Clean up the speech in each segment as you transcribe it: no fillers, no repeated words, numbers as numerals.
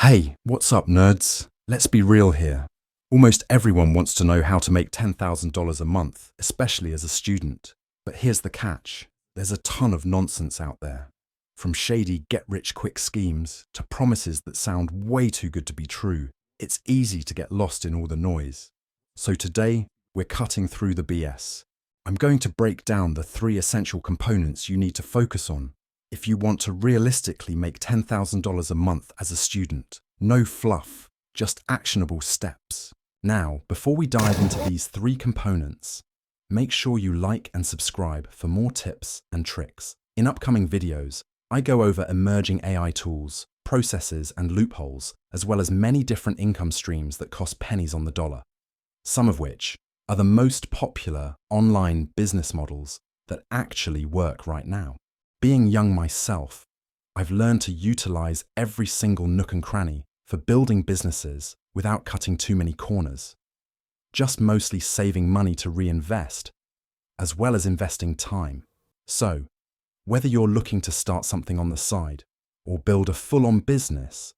Hey, what's up, nerds? Let's be real here. Almost everyone wants to know how to make $10,000 a month, especially as a student. But here's the catch. There's a ton of nonsense out there. From shady get-rich-quick schemes to promises that sound way too good to be true, it's easy to get lost in all the noise. So today, we're cutting through the BS. I'm going to break down the 3 essential components you need to focus on if you want to realistically make $10,000 a month as a student. No fluff, just actionable steps. Now, before we dive into these 3 components, make sure you like and subscribe for more tips and tricks. In upcoming videos, I go over emerging AI tools, processes and loopholes, as well as many different income streams that cost pennies on the dollar, some of which are the most popular online business models that actually work right now. Being young myself, I've learned to utilize every single nook and cranny for building businesses without cutting too many corners, just mostly saving money to reinvest, as well as investing time. So, whether you're looking to start something on the side or build a full-on business,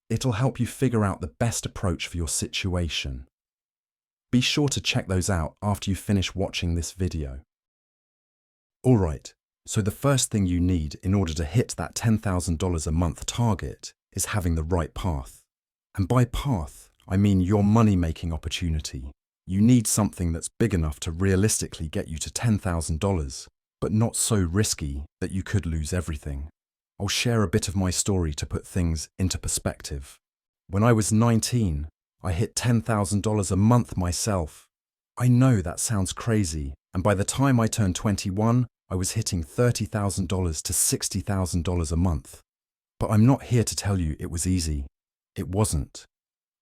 it'll help you figure out the best approach for your situation. Be sure to check those out after you finish watching this video. Alright, so the first thing you need in order to hit that $10,000 a month target is having the right path. And by path, I mean your money-making opportunity. You need something that's big enough to realistically get you to $10,000, but not so risky that you could lose everything. I'll share a bit of my story to put things into perspective. When I was 19, I hit $10,000 a month myself. I know that sounds crazy, and by the time I turned 21, I was hitting $30,000 to $60,000 a month. But I'm not here to tell you it was easy. It wasn't.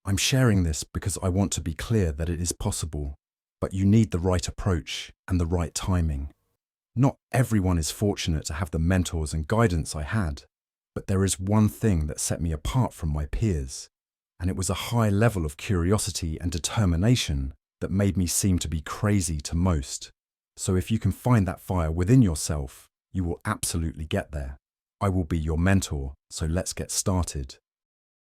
I'm sharing this because I want to be clear that it is possible, but you need the right approach and the right timing. Not everyone is fortunate to have the mentors and guidance I had, but there is one thing that set me apart from my peers, and it was a high level of curiosity and determination that made me seem to be crazy to most. So if you can find that fire within yourself, you will absolutely get there. I will be your mentor, so let's get started.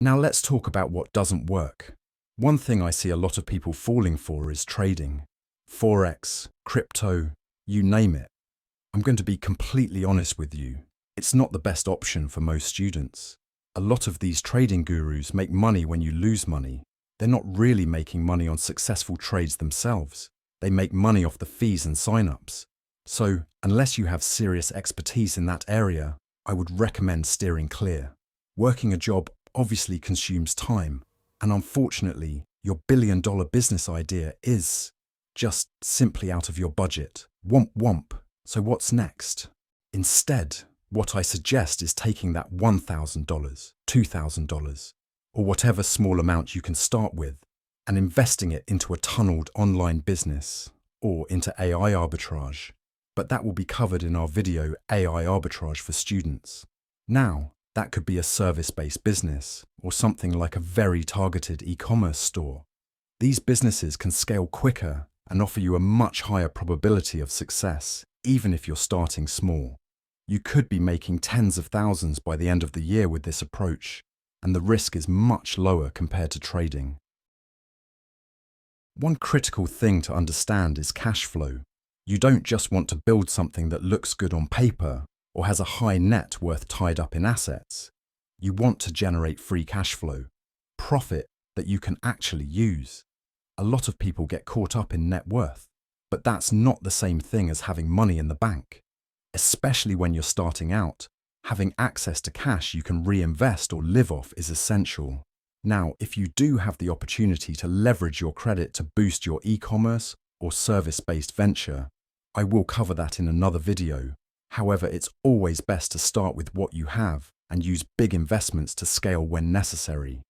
Now let's talk about what doesn't work. One thing I see a lot of people falling for is trading. Forex, crypto, you name it. I'm going to be completely honest with you. It's not the best option for most students. A lot of these trading gurus make money when you lose money. They're not really making money on successful trades themselves. They make money off the fees and sign-ups. So, unless you have serious expertise in that area, I would recommend steering clear. Working a job obviously consumes time, and unfortunately, your billion-dollar business idea is just simply out of your budget. Womp womp. So what's next? Instead, what I suggest is taking that $1,000, $2,000, or whatever small amount you can start with, and investing it into a tunneled online business or into AI arbitrage. But that will be covered in our video AI Arbitrage for Students. Now, that could be a service-based business or something like a very targeted e-commerce store. These businesses can scale quicker and offer you a much higher probability of success, even if you're starting small. You could be making tens of thousands by the end of the year with this approach, and the risk is much lower compared to trading. One critical thing to understand is cash flow. You don't just want to build something that looks good on paper or has a high net worth tied up in assets. You want to generate free cash flow, profit that you can actually use. A lot of people get caught up in net worth, but that's not the same thing as having money in the bank. Especially when you're starting out, having access to cash you can reinvest or live off is essential. Now, if you do have the opportunity to leverage your credit to boost your e-commerce or service-based venture, I will cover that in another video. However, it's always best to start with what you have and use big investments to scale when necessary.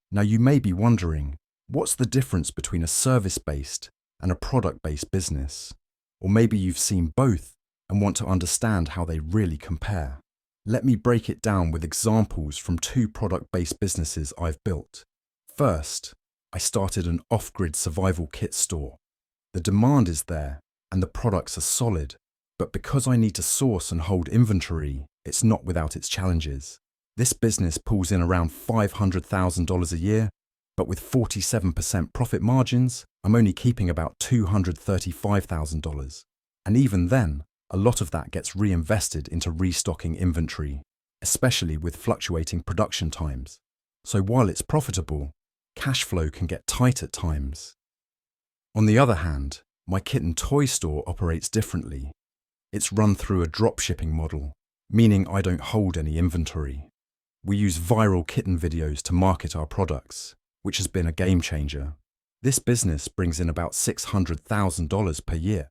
Now, you may be wondering, what's the difference between a service-based and a product-based business? Or maybe you've seen both and want to understand how they really compare. Let me break it down with examples from 2 product-based businesses I've built. First, I started an off-grid survival kit store. The demand is there and the products are solid, but because I need to source and hold inventory, it's not without its challenges. This business pulls in around $500,000 a year, but with 47% profit margins, I'm only keeping about $235,000. And even then, a lot of that gets reinvested into restocking inventory, especially with fluctuating production times. So while it's profitable, cash flow can get tight at times. On the other hand, my kitten toy store operates differently. It's run through a dropshipping model, meaning I don't hold any inventory. We use viral kitten videos to market our products, which has been a game changer. This business brings in about $600,000 per year,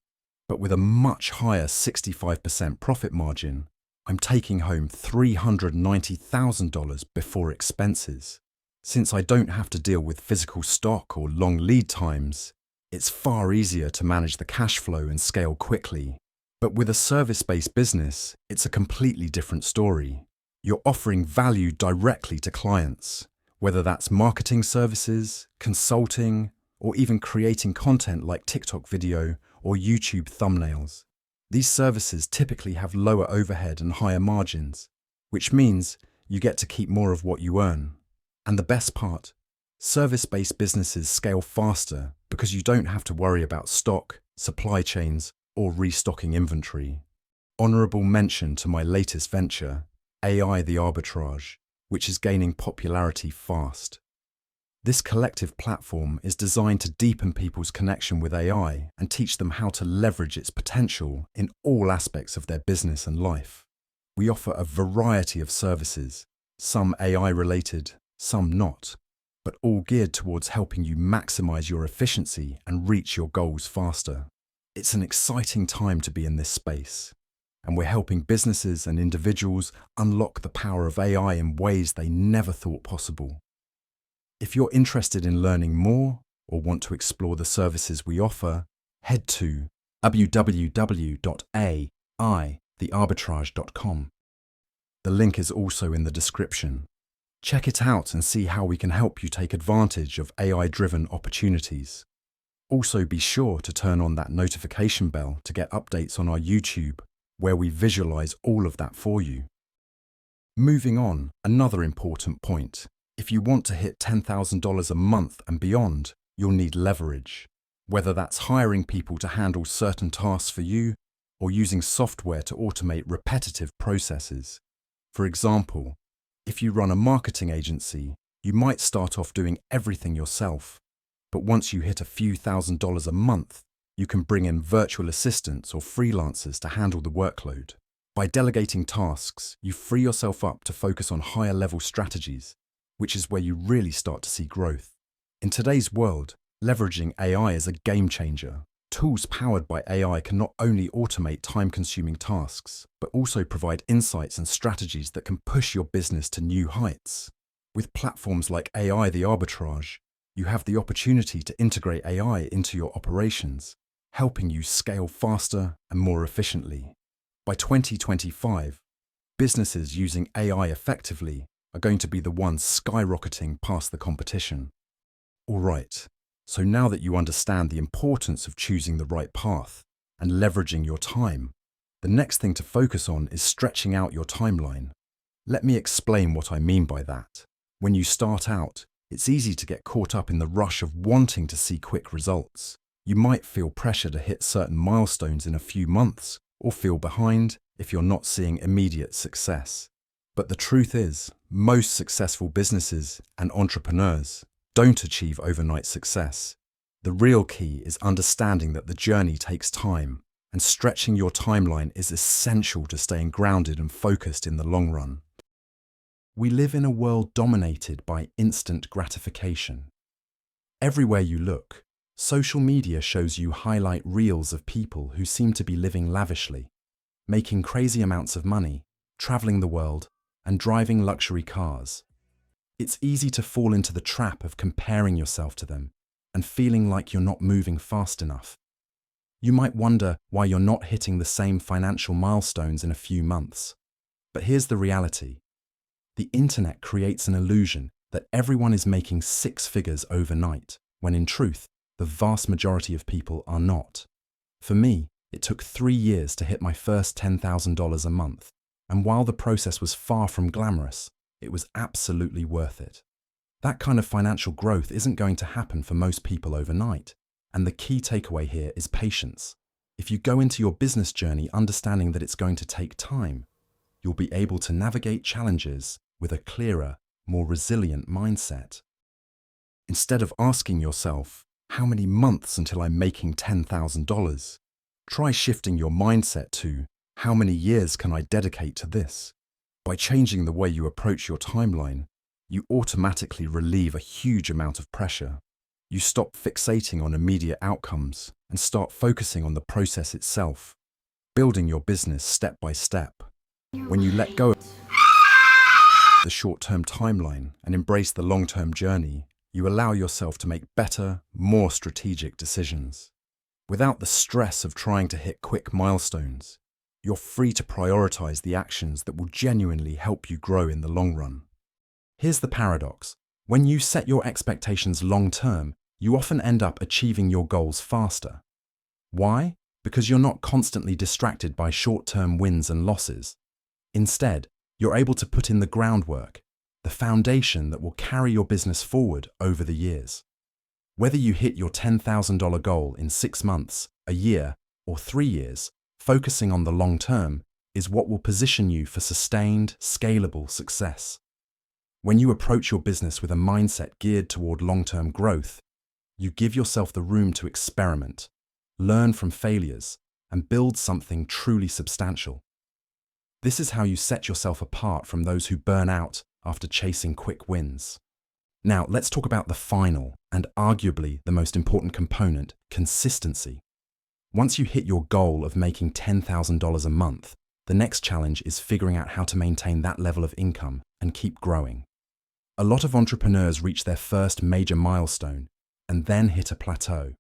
but with a much higher 65% profit margin, I'm taking home $390,000 before expenses. Since I don't have to deal with physical stock or long lead times, it's far easier to manage the cash flow and scale quickly. But with a service-based business, it's a completely different story. You're offering value directly to clients, whether that's marketing services, consulting, or even creating content like TikTok video or YouTube thumbnails. These services typically have lower overhead and higher margins, which means you get to keep more of what you earn. And the best part, service-based businesses scale faster because you don't have to worry about stock, supply chains, or restocking inventory. Honorable mention to my latest venture, A.I.T.A Arbitrage, which is gaining popularity fast. This collective platform is designed to deepen people's connection with AI and teach them how to leverage its potential in all aspects of their business and life. We offer a variety of services, some AI-related, some not, but all geared towards helping you maximize your efficiency and reach your goals faster. It's an exciting time to be in this space, and we're helping businesses and individuals unlock the power of AI in ways they never thought possible. If you're interested in learning more or want to explore the services we offer, head to www.aithearbitrage.com. The link is also in the description. Check it out and see how we can help you take advantage of AI-driven opportunities. Also be sure to turn on that notification bell to get updates on our YouTube, where we visualize all of that for you. Moving on, another important point. If you want to hit $10,000 a month and beyond, you'll need leverage. Whether that's hiring people to handle certain tasks for you or using software to automate repetitive processes. For example, if you run a marketing agency, you might start off doing everything yourself. But once you hit a few $1,000s a month, you can bring in virtual assistants or freelancers to handle the workload. By delegating tasks, you free yourself up to focus on higher level strategies, which is where you really start to see growth. In today's world, leveraging AI is a game changer. Tools powered by AI can not only automate time-consuming tasks, but also provide insights and strategies that can push your business to new heights. With platforms like A.I.T.A Arbitrage, you have the opportunity to integrate AI into your operations, helping you scale faster and more efficiently. By 2025, businesses using AI effectively are going to be the ones skyrocketing past the competition. All right, so now that you understand the importance of choosing the right path and leveraging your time, the next thing to focus on is stretching out your timeline. Let me explain what I mean by that. When you start out, it's easy to get caught up in the rush of wanting to see quick results. You might feel pressure to hit certain milestones in a few months, or feel behind if you're not seeing immediate success. But the truth is, most successful businesses and entrepreneurs don't achieve overnight success. The real key is understanding that the journey takes time, and stretching your timeline is essential to staying grounded and focused in the long run. We live in a world dominated by instant gratification. Everywhere you look, social media shows you highlight reels of people who seem to be living lavishly, making crazy amounts of money, traveling the world, and driving luxury cars. It's easy to fall into the trap of comparing yourself to them and feeling like you're not moving fast enough. You might wonder why you're not hitting the same financial milestones in a few months. But here's the reality. The internet creates an illusion that everyone is making six figures overnight, when in truth, the vast majority of people are not. For me, it took 3 years to hit my first $10,000 a month, and while the process was far from glamorous, it was absolutely worth it. That kind of financial growth isn't going to happen for most people overnight. And the key takeaway here is patience. If you go into your business journey understanding that it's going to take time, you'll be able to navigate challenges with a clearer, more resilient mindset. Instead of asking yourself, how many months until I'm making $10,000? Try shifting your mindset to, how many years can I dedicate to this? By changing the way you approach your timeline, you automatically relieve a huge amount of pressure. You stop fixating on immediate outcomes and start focusing on the process itself, building your business step by step. When you let go of the short-term timeline and embrace the long-term journey, you allow yourself to make better, more strategic decisions. Without the stress of trying to hit quick milestones, you're free to prioritize the actions that will genuinely help you grow in the long run. Here's the paradox. When you set your expectations long-term, you often end up achieving your goals faster. Why? Because you're not constantly distracted by short-term wins and losses. Instead, you're able to put in the groundwork, the foundation that will carry your business forward over the years. Whether you hit your $10,000 goal in 6 months, a year, or 3 years, focusing on the long term is what will position you for sustained, scalable success. When you approach your business with a mindset geared toward long-term growth, you give yourself the room to experiment, learn from failures, and build something truly substantial. This is how you set yourself apart from those who burn out after chasing quick wins. Now, let's talk about the final and arguably the most important component, consistency. Once you hit your goal of making $10,000 a month, the next challenge is figuring out how to maintain that level of income and keep growing. A lot of entrepreneurs reach their first major milestone and then hit a plateau.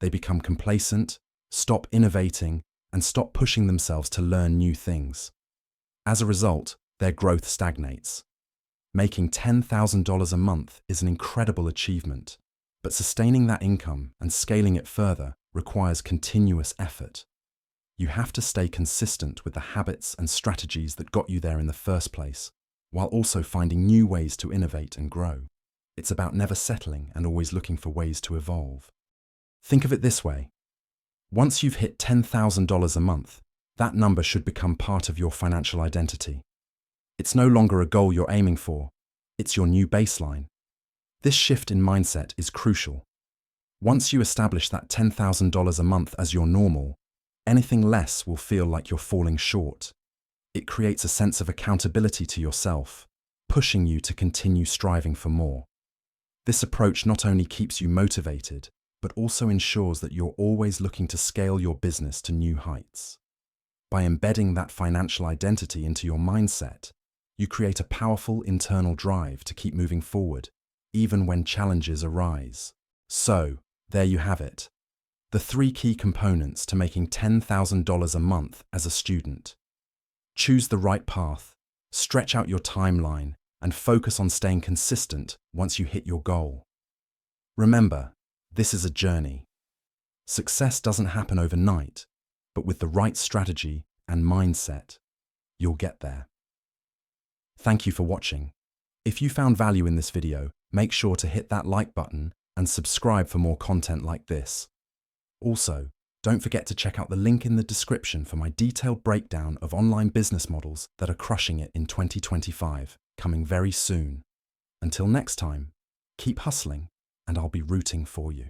They become complacent, stop innovating, and stop pushing themselves to learn new things. As a result, their growth stagnates. Making $10,000 a month is an incredible achievement, but sustaining that income and scaling it further requires continuous effort. You have to stay consistent with the habits and strategies that got you there in the first place, while also finding new ways to innovate and grow. It's about never settling and always looking for ways to evolve. Think of it this way. Once you've hit $10,000 a month, that number should become part of your financial identity. It's no longer a goal you're aiming for, it's your new baseline. This shift in mindset is crucial. Once you establish that $10,000 a month as your normal, anything less will feel like you're falling short. It creates a sense of accountability to yourself, pushing you to continue striving for more. This approach not only keeps you motivated, but also ensures that you're always looking to scale your business to new heights. By embedding that financial identity into your mindset, you create a powerful internal drive to keep moving forward, even when challenges arise. So, there you have it. The 3 key components to making $10,000 a month as a student. Choose the right path, stretch out your timeline, and focus on staying consistent once you hit your goal. Remember, this is a journey. Success doesn't happen overnight, but with the right strategy and mindset, you'll get there. Thank you for watching. If you found value in this video, make sure to hit that like button and subscribe for more content like this. Also, don't forget to check out the link in the description for my detailed breakdown of online business models that are crushing it in 2025, coming very soon. Until next time, keep hustling, and I'll be rooting for you.